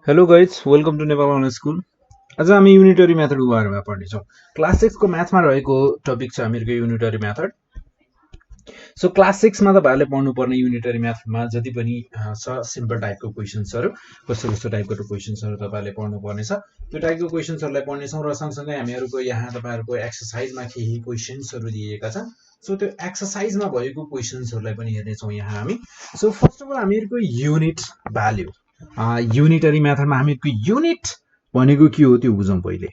Hello guys welcome to Nepal online school. आज हामी unitary मेथडको बारेमा पढ्नेछौँ। क्लास 6 को म्याथमा रहेको टपिक छ हामीहरूको युनिटरी मेथड। सो क्लास 6 मा तपाईहरुले पढ्नुपर्ने युनिटरी मेथडमा जति पनि छ सिम्पल टाइपको क्वेशन्सहरु, कस्तो कस्तो टाइपको क्वेशन्सहरु तपाईहरुले पढ्नुपर्ने छ, त्यो टाइपको क्वेशन्सहरुलाई पढ्नेछौँ र सँगसँगै हामीहरूको यहाँ तपाईहरुको एक्सरसाइजमा केही क्वेशन्सहरु दिएका छन्। सो त्यो एक्सरसाइजमा भएको क्वेशन्सहरुलाई पनि हेर्नेछौँ यहाँ हामी। सो फर्स्ट अफ अल हामीहरूको युनिट भ्याल्यु, युनिटरी मेथडमा हामीहरूको युनिट भनेको के हो त्यो बुझौँ पहिले।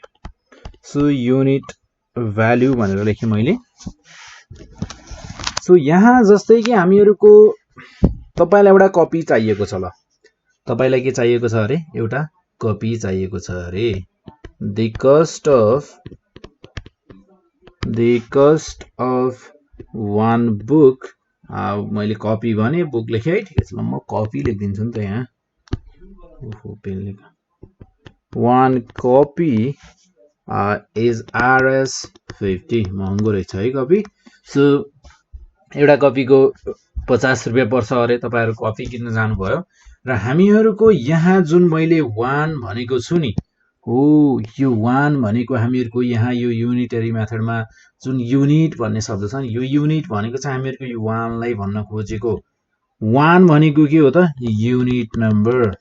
सो युनिट भ्याल्यु भनेर लेखेँ मैले। सो यहाँ जस्तै कि हामीहरूको तपाईलाई एउटा कपी चाहिएको छ। ल तपाईलाई के चाहिएको छ अरे, एउटा कपी चाहिएको छ अरे। The cost of one book, मैले कपी भने बुक लेखेँ है, ठिकै छ। ल म कपी लेखिदिन्छु नि त यहाँ। वान कपी इज RS 50, महँगो रहेछ है कपी। सो एउटा कपीको 50 रुपियाँ पर्छ अरे। तपाईहरु कपी किन्न जानुभयो र हामीहरूको यहाँ जुन मैले 1 भनेको छु नि, हो यो 1 भनेको हामीहरूको यहाँ यो युनिटरी मेथडमा जुन युनिट भन्ने शब्द छ नि, यो युनिट भनेको चाहिँ हामीहरूको यो 1 लाई भन्न खोजेको। 1 भनेको के हो त, युनिट नम्बर।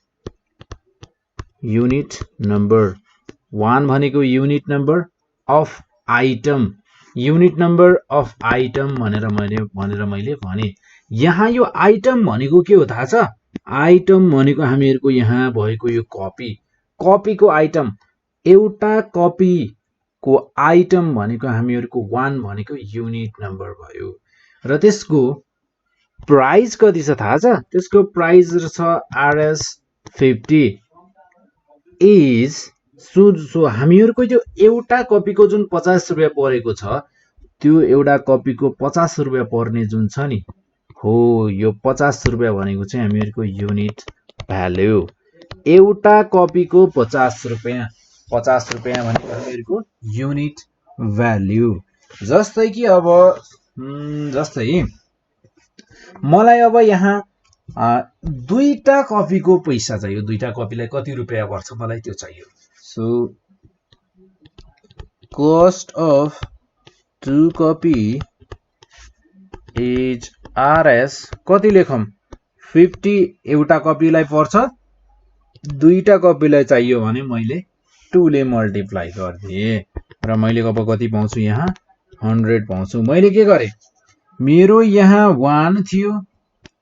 युनिट नम्बर 1 भनेको unit number of item. Unit number of item भनेर मैले भने। यहाँ यो आइटम भनेको के हो थाहा छ? आइटम भनेको हामीहरूको यहाँ भएको यो कपी, कपीको आइटम। एउटा कपीको आइटम भनेको हामीहरूको 1 भनेको युनिट नम्बर भयो। र त्यसको प्राइस कति छ थाहा छ? त्यसको प्राइस छ RS 50 इज सो हामीहरूको त्यो एउटा कपीको जुन 50 रुपियाँ परेको छ, त्यो एउटा कपीको 50 रुपियाँ पर्ने जुन छ नि, हो यो 50 रुपियाँ भनेको चाहिँ हामीहरूको युनिट भ्याल्यु। एउटा कपीको 50 रुपियाँ, 50 रुपियाँ भनेको हामीहरूको युनिट भ्याल्यु। जस्तै कि अब जस्तै मलाई अब यहाँ दुईटा कपीको पैसा चाहियो। दुईटा कपीलाई कति रुपियाँ पर्छ मलाई त्यो चाहियो। So cost of 2 copy is RS कति लेखौं, 50 एउटा कपीलाई पर्छ। दुईटा कपीलाई चाहियो भने मैले 2 ले मल्टिप्लाई गर्दिए र मैले अब कति पाउँछु, यहाँ 100 पाउँछु। मैले के गरे, मेरो यहाँ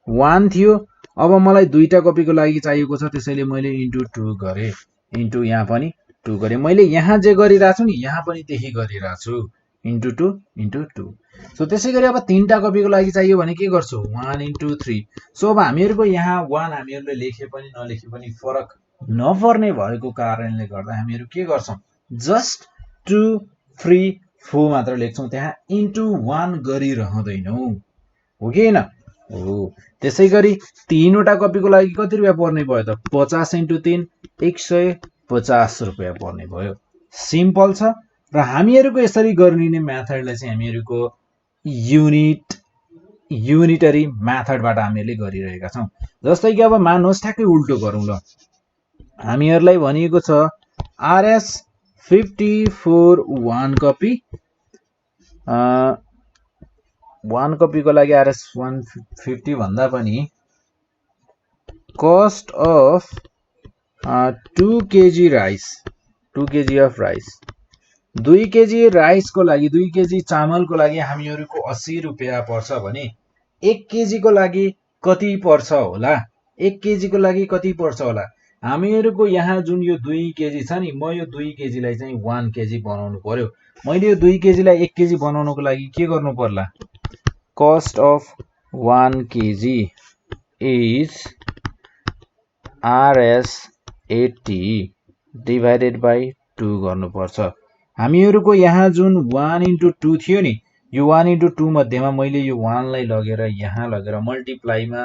1 थियो, अब मलाई दुईटा कपीको लागि चाहिएको छ, त्यसैले मैले इन्टु 2 गरे, इन्टु यहाँ पनि 2 गरे। मैले यहाँ जे गरिरहेको छु नि, यहाँ पनि त्यही गरिरहेको छु, इन्टु 2 इन्टु 2। सो त्यसै गरी अब तीनटा कपीको लागि चाहियो भने के गर्छु, 1 इन्टु 3। सो अब हामीहरूको यहाँ 1 हामीहरूले लेखे पनि नलेखे पनि फरक नपर्ने भएको कारणले गर्दा हामीहरू के गर्छौं, जस्ट 2 3 4 मात्र लेख्छौं, त्यहाँ इन्टु 1 गरिरहँदैनौं, हो कि हैन? हो। त्यसै गरी तीनवटा कपीको लागि कति रुपियाँ पर्ने भयो त, 50 इन्टु 3 150 रुपियाँ पर्ने भयो। सिम्पल छ। र हामीहरूको यसरी गरिने मेथडलाई चाहिँ हामीहरूको युनिटरी मेथडबाट हामीहरूले गरिरहेका छौं। जस्तै कि अब मान्नुहोस् ठ्याक्कै उल्टो गरौँ। ल हामीहरूलाई भनिएको छ RS 50 for 1 कपी, 1 कपीको लागि RS 150 भन्दा पनि cost of 2 kg rice, 2 kg of rice, 2 kg राइसको लागि, 2 kg चामलको लागि हामीहरूको 80 रुपियाँ पर्छ भने 1 kg को लागि कति पर्छ होला? 1 kg को लागि कति पर्छ होला? हामीहरूको यहाँ जुन यो 2 kg छ नि, म यो 2 kg लाई चाहिँ 1 kg बनाउनु पर्यो। मैले यो 2 kg लाई 1 kg बनाउनको लागि के गर्नु पर्ला? cost of 1 kg is RS 80 divided by 2 गर्नुपर्छ। हामीहरूको यहाँ जुन 1 इन्टु 2 थियो नि, यो 1 इन्टु 2 मध्येमा मैले यो 1 लाई लगेर यहाँ लगेर मल्टिप्लाईमा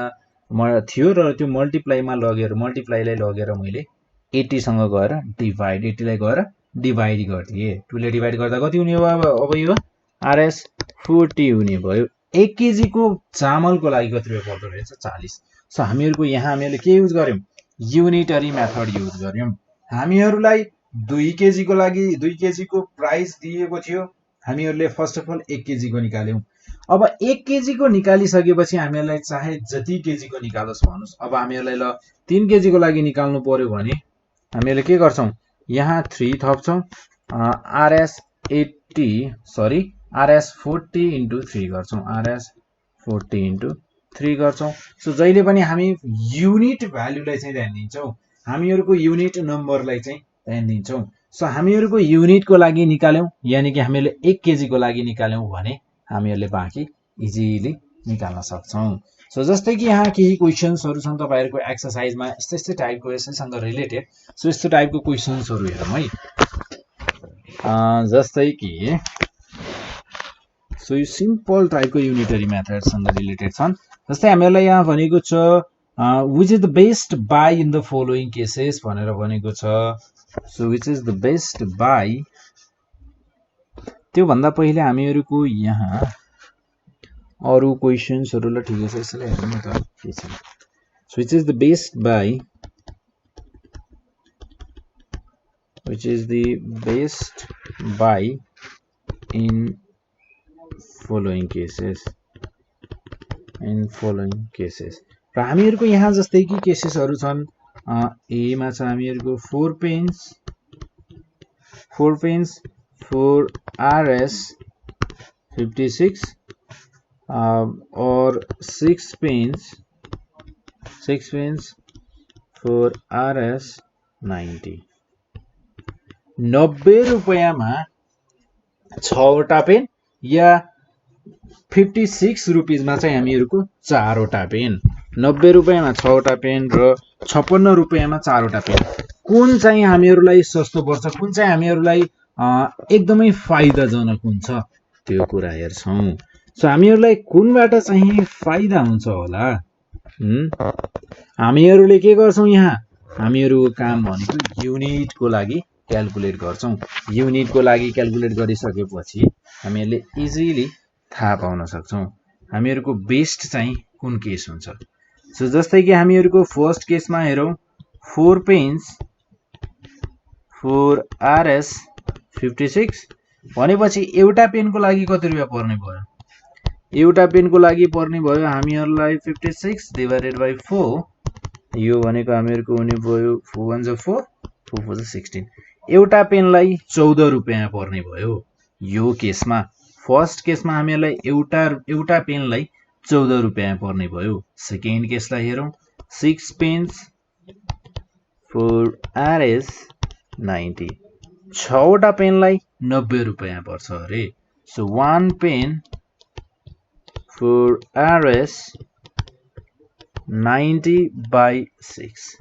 थियो र त्यो मल्टिप्लाईलाई लगेर मैले 80 सँग गएर डिभाइड, 80 लाई गएर डिभाइड गर्दिए। 2 ले डिभाइड गर्दा कति हुने भयो? अब यो RS 40 हुने भयो। 1 kg को चामलको लागि कति रुपियाँ पर्दो रहेछ? 40। सो हामीहरूको यहाँ हामीले के युज गर्यौं, युनिटरी मेथड युज गर्यौं। हामीहरूलाई 2 केजी को लागि 2 केजी को प्राइस दिएको थियो, हामीहरूले फर्स्ट अफ अल 1 केजी को निकाल्यौं। अब 1 केजी को निकालिसकेपछि हामीहरूलाई चाहे जति केजी को निकालोस् भन्नुस्। अब हामीहरूलाई ल 3 केजी को लागि निकाल्नु पर्यो भने हामीले के गर्छौं, यहाँ 3 थप्छौं, RS 40 into 3 गर्छौं, RS 40 into 3 गर्छौं। सो जहिले पनि हामी युनिट भ्यालुलाई चाहिँ ध्यान दिन्छौं, हामीहरुको युनिट नम्बरलाई चाहिँ ध्यान दिन्छौं। सो हामीहरुको युनिट को लागि निकाल्यौं, यानी कि हामीले 1 केजी को लागि निकाल्यौं भने हामीहरुले बाँकी इजिली निकाल्न सक्छौं। सो जस्तै कि यहाँ केही क्वेशन्सहरु छन् तपाईहरुको एक्सरसाइजमा यस्तै टाइपको यसैसँग रिलेटेड। सो यस्तो टाइपको क्वेशन्सहरु हेरौं है। जस्तै कि सो यो सिम्पल टाइपको युनिटरी मेथडसँग रिलेटेड छन्। जस्तै हामीहरुलाई यहाँ भनेको छ which is the best buy in the following cases भनेर भनेको छ। So which is the best buy, त्यो भन्दा पहिले हामीहरुको यहाँ अरु क्वेशन्सहरुलाई ठिकै छ यसलाई हेरौँ न त के छ। So which is the best buy, which is the best buy in following cases, in following cases। र हामीहरुको यहाँ जस्तै कि केसेसहरु छन्, ए मा छ हामीहरुको 4 pens for RS 56 or 6 pens for RS 90। 90 रुपैयाँमा 6 वटा पेन या 56 रुपीजमा चाहिँ हामीहरुको 4 वटा पेन। 90 रुपैयाँमा 6 वटा पेन र 56 रुपैयाँमा 4 वटा पेन, कुन चाहिँ हामीहरुलाई सस्तो पर्छ, कुन चाहिँ हामीहरुलाई एकदमै फाइदाजनक हुन्छ त्यो कुरा हेर्छौं। सो हामीहरुलाई कुनबाट चाहिँ फाइदा हुन्छ होला, हामीहरुले के गर्छौं, यहाँ हामीहरुको काम भनेको युनिट को लागि क्याल्कुलेट गर्छौं। युनिट को लागि क्याल्कुलेट गरिसकेपछि हामीहरुले इजिली थाहा पाउन सक्छौं हामीहरुको बेस्ट चाहिँ कुन केस हुन्छ। सो जस्तै कि हामीहरुको फर्स्ट केसमा हेरौं, 4 pens for RS 56 भनेपछि एउटा पेनको लागि कति रुपैयाँ पर्ने भयो, एउटा पेनको लागि पर्ने भयो हामीहरुलाई 56 डिवाइडेड बाइ 4, यो भनेको हामीहरुको हुने भयो 4 1 4 4 4 16। एउटा पेनलाई 14 रुपैयाँ पर्ने भयो यो केसमा। फर्स्ट केसमा हामीहरुलाई एउटा पेनलाई 14 रुपैयाँ पर्ने भयो। सेकेन्ड केसलाई हेरौं, 6 pens for RS 90, 6 वटा पेनलाई 90 रुपैयाँ पर्छ अरे। So 1 pen for RS 90/6।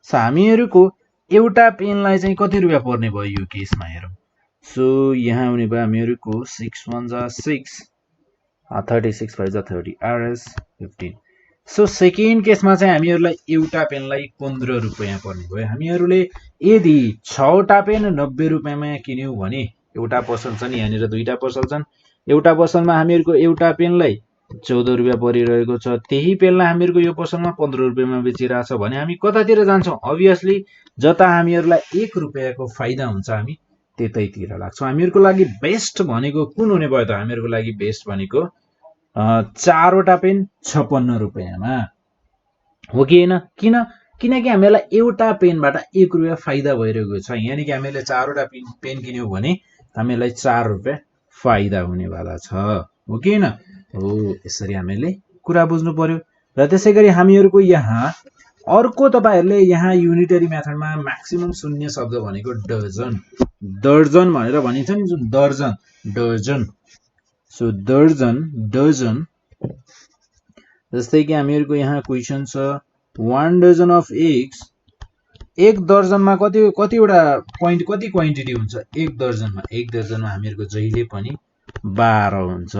So हामीहरुको एउटा पेनलाई चाहिँ कति रुपैयाँ पर्ने भयो यो केसमा हेरौं। सो यहाँ हुने भयो हामीहरुको 6 1 जा 6, 36 5 जा 30, RS 15। सो सेकेन्ड केसमा चाहिँ हामीहरुलाई एउटा पेनलाई 15 रुपैयाँ पर्ने भयो। हामीहरुले यदि 6 वटा पेन 90 रुपैयाँमा किन्यौ भने एउटा पसल छन्, यहाँनिर दुईटा पसल छन्। एउटा पसलमा हामीहरुको एउटा पेनलाई 14 रुपैयाँ परिरहेको छ, त्यही पेनलाई हामीहरुको यो पसलमा 15 रुपैयाँमा बेचिरहेछ भने हामी कतातिर जान्छौं, अभियसली जता हामीहरुलाई 1 रुपैयाँको फाइदा हुन्छ हामी त्यतैतिर लाग्छौं। हामीहरुको लागि बेस्ट भनेको कुन हुने भयो त, हामीहरुको लागि बेस्ट भनेको 4 वटा पेन 56 रुपैयाँमा हो कि हैन। किनकि हामीलाई एउटा पेनबाट 1 रुपैयाँ फाइदा भइरहेको छ, यानी कि हामीले 4 वटा पेन किन्यौ भने हामीलाई 4 रुपैयाँ फाइदा हुनेवाला छ, हो कि हैन। हो यसरी हामीले कुरा बुझ्नु पर्यो। र त्यसैगरी हामीहरुको यहाँ अर्को तपाईहरुले यहाँ युनिटरी मेथडमा म्याक्सिमम सुन्ने शब्द भनेको डजन। दर्जन भनेर भनिन्छ नि, जुन दर्जन डजन। सो डजन जस्तै कि हामीहरुको यहाँ क्वेशन छ 1 dozen of eggs, एक दर्जनमा कतिवटा कति क्वान्टिटी हुन्छ एक दर्जनमा हामीहरुको जहिले पनि 12 हुन्छ।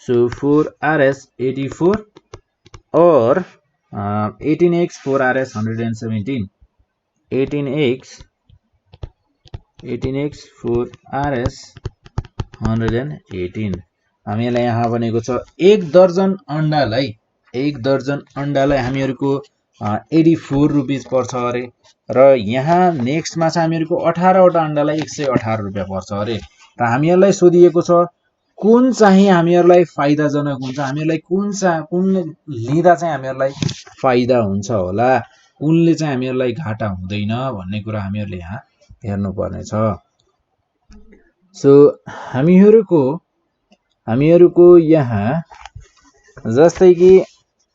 So 4 RS 84 or 18 eggs 4 RS 117, 18 eggs 4 RS 118। हामीलाई यहाँ भनेको छ एक दर्जन अण्डालाई हामीहरुको 84 रुपीस पर्छ अरे र यहाँ नेक्स्टमा चाहिँ हामीहरुको 18 वटा अण्डालाई 118 रुपैयाँ पर्छ अरे र हामीहरुलाई सोधिएको छ कुन चाहिँ हामीहरुलाई फाइदाजनक हुन्छ हामीहरुलाई कुन लिँदा चाहिँ हामीहरुलाई फाइदा हुन्छ होला कुनले चाहिँ हामीहरुलाई घाटा हुँदैन भन्ने कुरा हामीहरुले यहाँ हेर्नु पर्ने छ सो हामीहरुको यहाँ जस्तै कि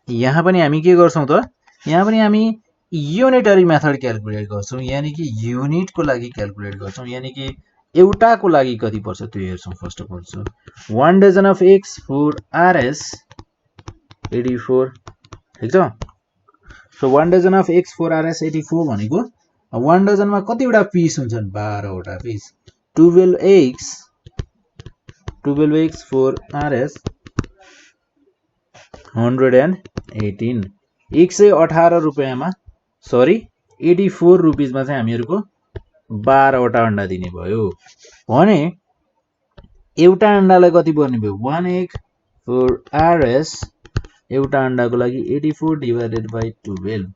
यहाँ पनि हामी के गर्छौं त यहाँ पनि हामी युनिटरी मेथड क्याल्कुलेट गर्छौं यानी कि युनिटको लागि क्याल्कुलेट गर्छौं यानी कि एउटाको लागि कति पर्छ त्यो हेर्छौं first of all so 1 dozen of x for rs 84 ठीक छ so 1 dozen of x for rs 84 भनेको 1 डजनमा कतिवटा पीस हुन्छन् 12 वटा पीस 12x for rs 118 118 रुपैयाँमा सरी 84 रुपीसमा चाहिँ हामीहरुको 12 वटा अण्डा दिने भयो भने एउटा अण्डालाई कति पर्ने भयो 1 egg for rs एउटा अण्डाको लागि 84 divided by 12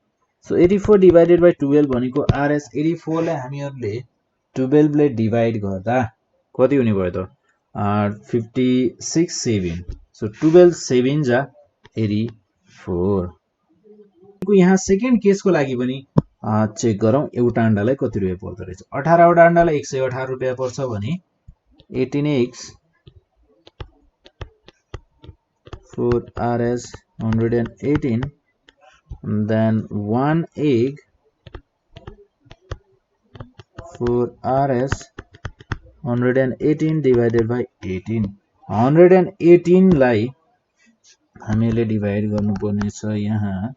so 84 divided by 12 भनेको rs 84 लाई हामीहरुले 12 ले डिवाइड गर्दा कति हुने भयो त 56 7 सो 12 7 जा 84 यहाँ सेकेन्ड केसको लागि पनि चेक गरौँ एउटा अण्डालाई कति रुपैयाँ पर्दो रहेछ 18 वटा अण्डालाई 118 रुपैयाँ पर्छ भने 18x for rs 118 then 1 egg for rs 118 divided by 18 118 लाई हामीले डिवाइड गर्नुपर्ने छ यहाँ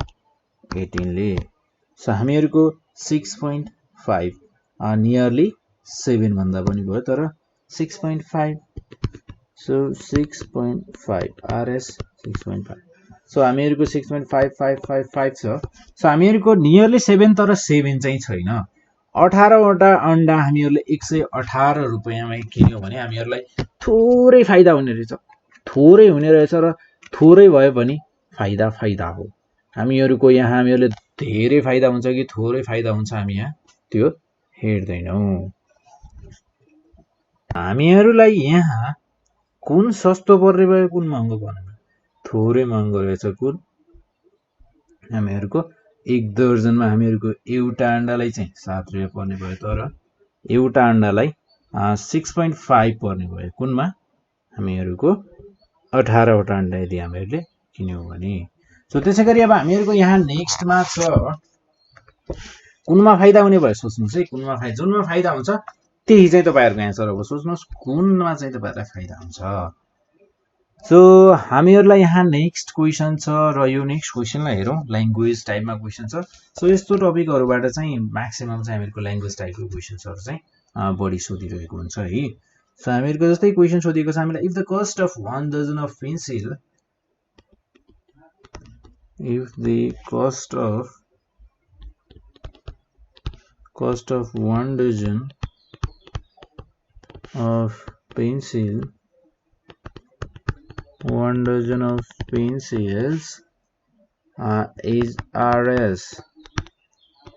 18 ले सो हामीहरुको 6.5 नियरली 7 भन्दा पनि भयो तर 6.5 सो 6.5 rs 6.5 सो हामीहरुको 6.5555 छ सो हामीहरुको नियरली 7 तर 7 चाहिँ छैन 18 वटा अण्डा हामीहरुले 118 रुपैयाँमा किन्यो भने हामीहरुलाई थोरै फाइदा हुने रहेछ र थोरै भए पनि फाइदा हो हामीहरुको यहाँ हामीहरुले धेरै फाइदा हुन्छ कि थोरै फाइदा हुन्छ हामी यहाँ त्यो हेर्दैनौ हामीहरुलाई यहाँ कुन सस्तो पर्ने भयो कुन महँगो पर्ने भयो थोरै महँगो रहेछ कुन हामीहरुको एक दर्जनमा हामीहरुको एउटा अण्डालाई चाहिँ 7 रुपैयाँ पर्ने भयो तर एउटा अण्डालाई 6.5 पर्ने भयो कुनमा हामीहरुको 18 वटा अण्डा यदि हामीहरुले किन्यौ भने सो त्यसैगरी अब हामीहरुको यहाँ नेक्स्टमा छ कुनमा फाइदा हुने भयो सोच्नुस् है कुनमा फाइदा जुनमा फाइदा हुन्छ त्यही चाहिँ तपाईहरुको आन्सर अब सोच्नुस् कुनमा चाहिँ तपाईहरुलाई फाइदा हुन्छ सो हामीहरुलाई यहाँ नेक्स्ट क्वेशन छ र यो नेक्स्ट क्वेशनलाई हेरौं ल्याङ्ग्वेज टाइपमा क्वेशन छ सो यस्तो टपिकहरुबाट चाहिँ म्याक्सिमम चाहिँ हामीहरुको ल्याङ्ग्वेज टाइपको क्वेशन्सहरु चाहिँ बढी सोधिरहेको हुन्छ है सो हामीहरुको जस्तै क्वेशन सोधिएको छ हामीलाई if the cost of 1 dozen of pencil if the cost of 1 dozen of pencils is rs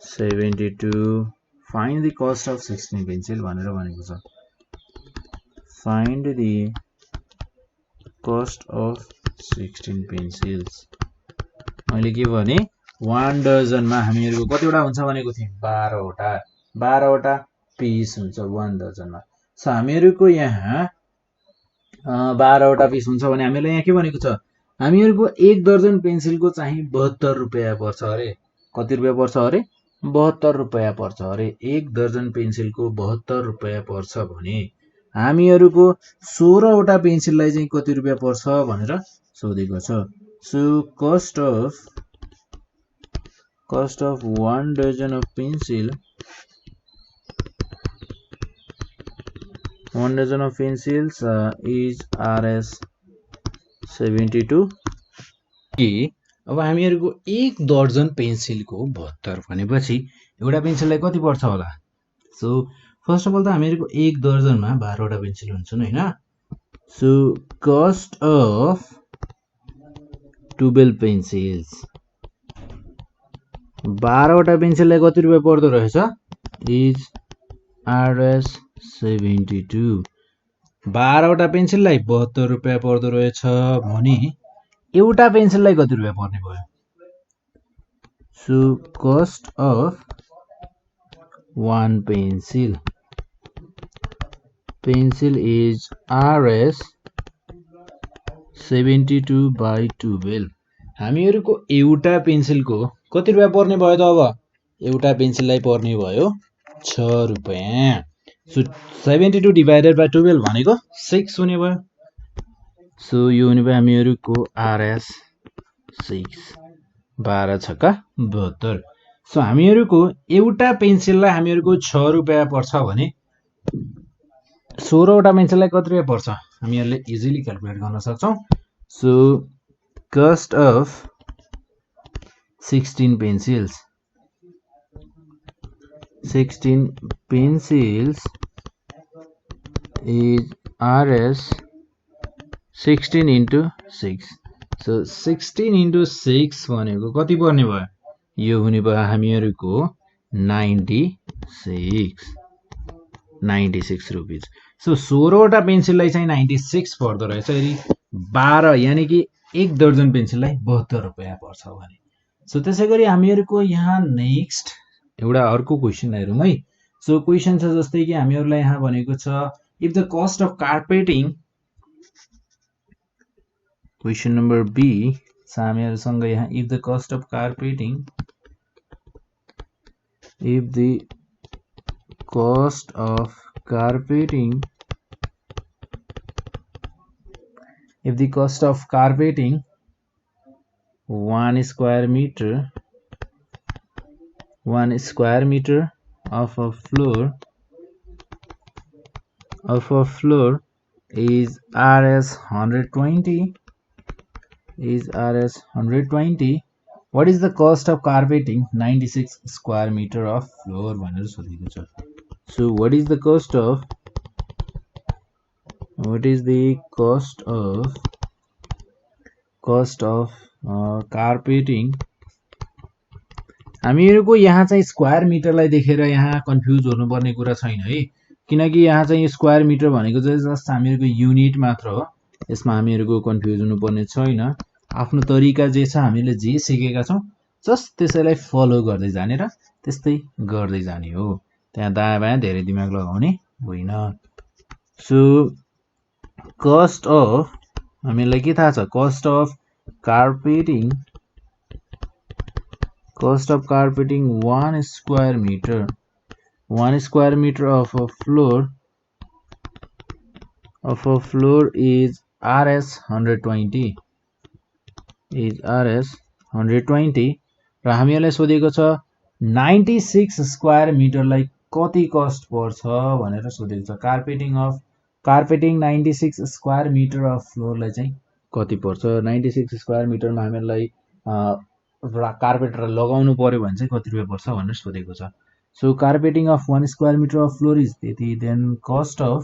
72 find the cost of 16 pencil भनेर भनेको छ find the cost of 16 pencils मैले के भने 1 डजनमा हामीहरुको कतिवटा हुन्छ भनेको थिए 12 वटा पीस हुन्छ 1 डजनमा सो हामीहरुको यहाँ 12 वटा पीस हुन्छ भने हामीले यहाँ के भनेको छ हामीहरुको एक दर्जन पेन्सिलको चाहिँ 72 रुपैयाँ पर्छ अरे कति रुपैयाँ पर्छ अरे 72 रुपैयाँ पर्छ अरे एक दर्जन पेन्सिलको 72 रुपैयाँ पर्छ भने हामीहरुको 16 वटा पेन्सिललाई चाहिँ कति रुपैयाँ पर्छ भनेर सोधेको छ So cost of 1 dozen of pencil is rs 72 अब हामीहरुको एक दर्जन पेन्सिलको 72 भनेपछि एउटा पेन्सिललाई कति पर्छ होला सो फर्स्ट अफ अल त हामीहरुको एक दर्जनमा 12 वटा पेन्सिल हुन्छन् हैन सो cost of 12 pencils 12 वटा पेन्सिललाई कति रुपैयाँ पर्दो रहेछ इज RS 72 12 वटा पेन्सिललाई 72 रुपैयाँ पर्दो रहेछ भने एउटा पेन्सिललाई कति रुपैयाँ पर्ने भयो so cost of one pencil is RS 72/12 हामीहरुको एउटा पेन्सिलको कति रुपैयाँ पर्ने भयो त अब एउटा पेन्सिललाई पर्ने भयो 6 रुपैयाँ सो 72 डिवाइडेड बाइ 12 भनेको 6 हुने भयो सो यो हुने भयो हामीहरुको RS 6 12 छक्का 72 सो हामीहरुको एउटा पेन्सिललाई हामीहरुको 6 रुपैयाँ पर्छ भने 16 वटा पेन्सिललाई कति रुपैयाँ पर्छ हामीहरुले इजिली क्याल्कुलेट गर्न सक्छौं so cost of 16 pencils is RS 16 into 6 so 16 into 6 भनेको कति पर्ने भयो यो हुने भयो हामीहरुको 96 रुपैयाँ सो 16 वटा पेन्सिललाई चाहिँ 96 पर्दो रहेछ यदि 12 यानी कि एक दर्जन पेन्सिललाई 72 रुपैयाँ पर्छ भने सो त्यसैगरी हामीहरुको यहाँ नेक्स्ट एउटा अर्को क्वेशन हेरौं है सो क्वेशन छ जस्तै कि हामीहरुलाई यहाँ भनेको छ if the cost of carpeting question number B हामीहरुसँग यहाँ if the cost of carpeting if the cost of carpeting 1 square meter of a floor is RS 120 what is the cost of carpeting 96 square meter of floor भनेर सोधेको छ so what is the cost of carpeting हामीहरुको यहाँ चाहिँ square मिटरलाई देखेर यहाँ confuse हुनुपर्ने कुरा छैन है किनकि यहाँ चाहिँ स्क्वायर मिटर भनेको चाहिँ जस्ट हामीहरुको युनिट मात्र हो यसमा हामीहरुको कन्फ्युज हुनुपर्ने छैन आफ्नो तरिका जे छ हामीले जे सिकेका छौं जस्ट त्यसैलाई फलो गर्दै जाने र त्यस्तै गर्दै जाने हो त्यहाँ दायाँ बायाँ धेरै दिमाग लगाउने होइन सो कस्ट अफ हामीलाई के थाहा छ cost of carpeting 1 square meter of a floor is RS 120 र हामीहरुलाई सोधेको छ 96 स्क्वायर मिटरलाई कति कस्ट पर्छ भनेर सोधेको छ कार्पेटिङ 96 स्क्वायर मिटर अफ फ्लोरलाई चाहिँ कति पर्छ 96 स्क्वायर मिटरमा हामीहरुलाई कार्पेटर लगाउनु पर्यो भने चाहिँ कति रुपैयाँ पर्छ भनेर सोधेको छ so carpeting of 1 square metre of floor is त्यति देन कस्ट अफ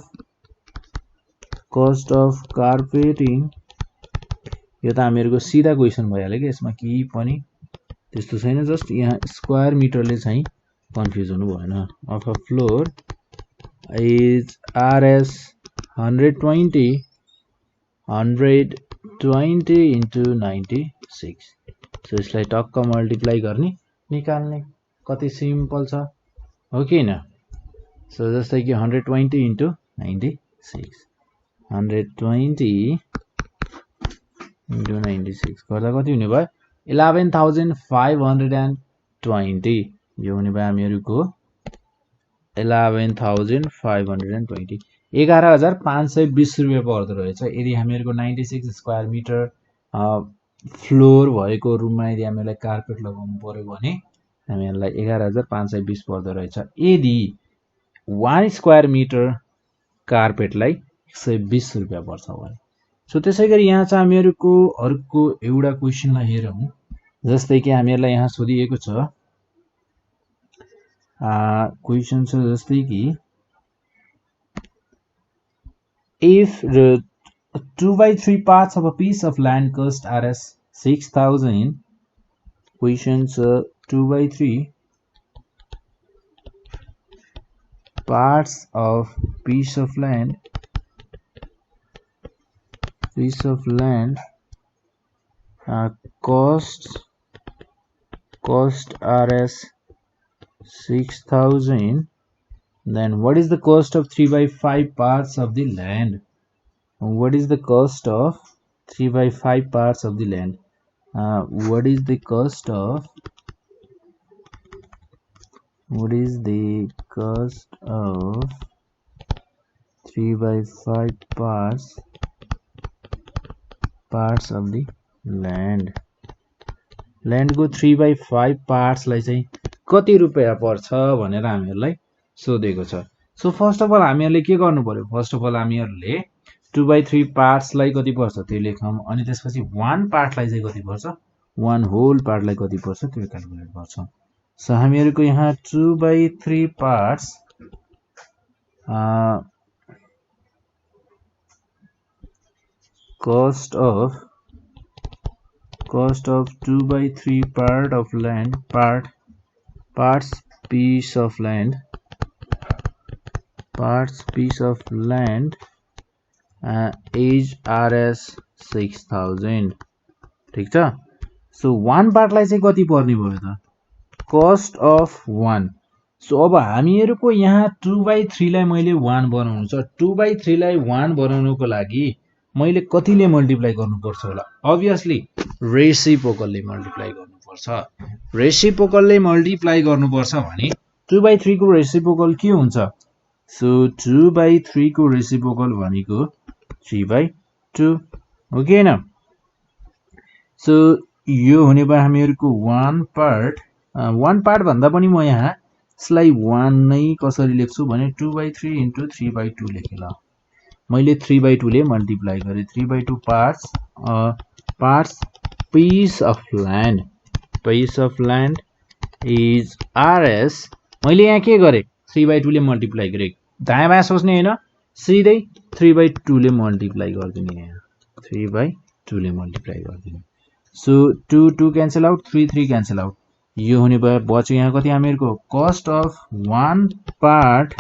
कार्पेटिङ यो त हामीहरुको सिधा क्वेशन भइहाल्यो के यसमा केही पनि त्यस्तो छैन जस्ट यहाँ स्क्वायर मिटरले चाहिँ कन्फ्युज हुनु भएन of a floor is RS 120 into 96 so यसलाई टक्क मल्टिप्लाई गर्ने निकाल्ने कति सिम्पल छ हो कि हैन सो जस्तै कि 120 into 96 120 into 96 गर्दा कति हुने भयो 11520 यो हुने भयो हामीहरुको 11520 11520 रुपैयाँ पर्दो रहेछ यदि हामीहरुको 96 स्क्वायर मिटर फ्लोर भएको रुममा यदि हामीलाई कार्पेट लगाउनु पर्यो भने हामीहरुलाई 11520 पर्दो रहेछ यदि 1 स्क्वायर मिटर कार्पेटलाई 120 रुपैयाँ पर्छ भने सो त्यसैगरी यहाँ चाहिँ हामीहरुको अर्को एउटा क्वेशनलाई हेरौं जस्तै कि हामीहरुलाई यहाँ सोधिएको छ क्वेशन छ जस्तै कि if the 2/3 parts of a piece of land cost RS 6000 questions 2/3 parts of piece of land cost Rs 6,000. Then what is the cost of 3/5 parts of the land? What is the cost of 3/5 parts of the land? What is the cost of 3/5 parts of the land? land को 3/5 parts लाई चाहिँ कति रुपैयाँ पर्छ भनेर हामीहरुलाई सोधेको छ। So first of all हामीहरुले के गर्नु पर्यो? फर्स्ट अफ अल हामीहरुले 2/3 पार्ट्स लाई कति पर्छ त्यो लेखौं, अनि त्यसपछि 1 पार्ट लाई चाहिँ कति पर्छ, 1 होल पार्ट लाई कति पर्छ त्यो क्याल्कुलेट गर्छौं। सो हामीहरुको यहाँ 2/3 parts cost of 2/3 parts piece of land is Rs 6,000। ठीक छ। सो 1 पार्ट लाई चाहिँ कति पर्ने भयो त? cost of 1। सो अब हामीहरुको यहाँ 2/3 लाई मैले 1 बनाउनु छ। 2/3 लाई 1 बनाउनुको लागि मैले कतिले मल्टिप्लाई गर्नुपर्छ होला? obviously रेसिप्रोकलले मल्टिप्लाई गर्नुपर्छ। रेसिप्रोकलले मल्टिप्लाई गर्नुपर्छ भने 2/3 को रेसिप्रोकल के हुन्छ? सो 2/3 को रेसिप्रोकल भनेको 3/2 हो कि हैन? सो यो हुने भयो हामीहरुको 1 पार्ट भन्दा पनि म यहाँ यसलाई 1 नै कसरी लेख्छु भने 2/3 * 3/2 लेखे ल। मैले 3/2 ले मल्टिप्लाई गरे। 3/2 parts piece of land is Rs। मैले यहाँ के गरे? 3/2 ले मल्टिप्लाई गरे। दायाँ बायाँ सोच्ने हैन, सिधै 3/2 ले मल्टिप्लाई गर्दिने यहाँ। 3/2 ले मल्टिप्लाई गर्दिने। So 2 cancel out, 3 cancel out. यो हुने भयो बच्यो यहाँ कति हामीहरुको cost of 1 पार्ट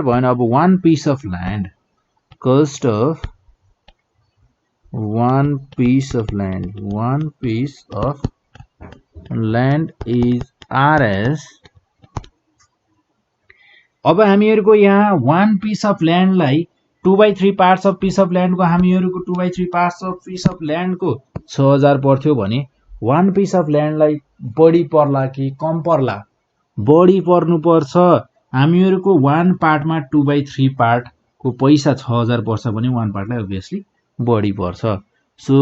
भएन, अब 1 piece of land। cost of 1 piece of land is Rs। अब हामीहरुको यहाँ 1 piece of land लाई 2/3 parts of piece of land को हामीहरुको 2/3 parts of piece of land को 6000 पर्थ्यो भने 1 piece of land लाई बढी पर्ला कि कम पर्ला? बढी पर्नु पर्छ। हामीहरुको 1 पार्टमा 2/3 पार्ट को पैसा 6000 पर्छ भने 1 पार्टलाई obviously बढी पर्छ। सो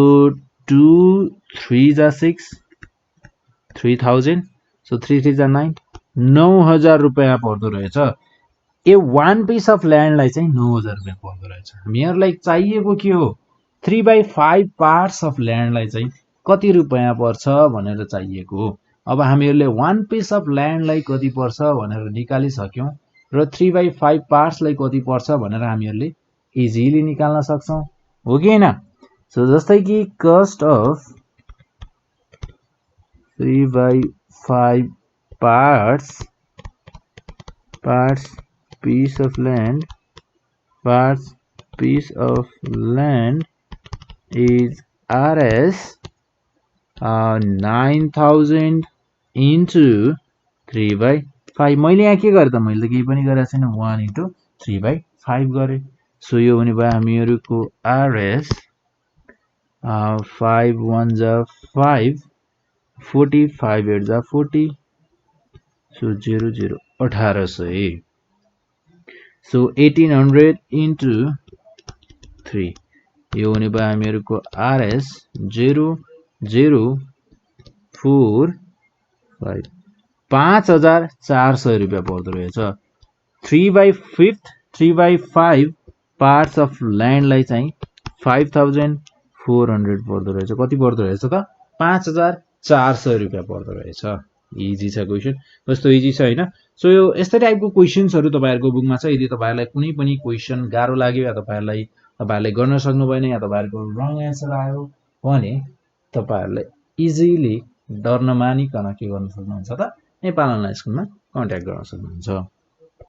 2 3 जा 6 3000, सो 3 3 जा 9 9000 रुपैयाँ पर्दो रहेछ। ए 1 piece of land लाई चाहिँ 9000 रुपैयाँ पर्दो रहेछ। हामीहरुलाई चाहिएको के हो? 3/5 parts of land लाई चाहिँ कति रुपैयाँ पर्छ भनेर चाहिएको हो। अब हामीहरुले 1 piece of land लाई कति पर्छ भनेर निकालिसक्यौं र 3/5 parts लाई कति पर्छ भनेर हामीहरुले इजिली निकाल्न सक्छौं, हो कि हैन? सो जस्तै कि cost of 3/5 parts piece of land is Rs 9000 into 3/5। मैले यहाँ के गरे त? मैले त केही पनि गरेको छैन। 1 into 3/5 गरे। सो यो हुने भयो हामीहरुको Rs 5 1 जा 5 40 5 8 जा 40, सो 0 0 1800। सो 1800 into 3 यो हुने भयो हामीहरुको Rs 0 0 4 5 5400 रुपैयाँ पर्दो रहेछ। 3/5 parts of land लाई चाहिँ 5400 पर्दो रहेछ। कति पर्दो रहेछ त? 5400 रुपैयाँ पर्दो रहेछ। इजी छ क्वेशन, कस्तो इजी छ हैन? सो यो यस्तै टाइपको क्वेशन्सहरु तपाईहरुको बुकमा छ। यदि तपाईहरुलाई कुनै पनि क्वेशन गाह्रो लाग्यो या तपाईहरुले गर्न सक्नु भएन या तपाईहरुको रङ एन्सर आयो भने तपाईहरुले इजिली डर नमानिकन के गर्न सक्नुहुन्छ त नेपाल अनलाइन स्कुलमा कन्ट्याक्ट गर्न सक्नुहुन्छ।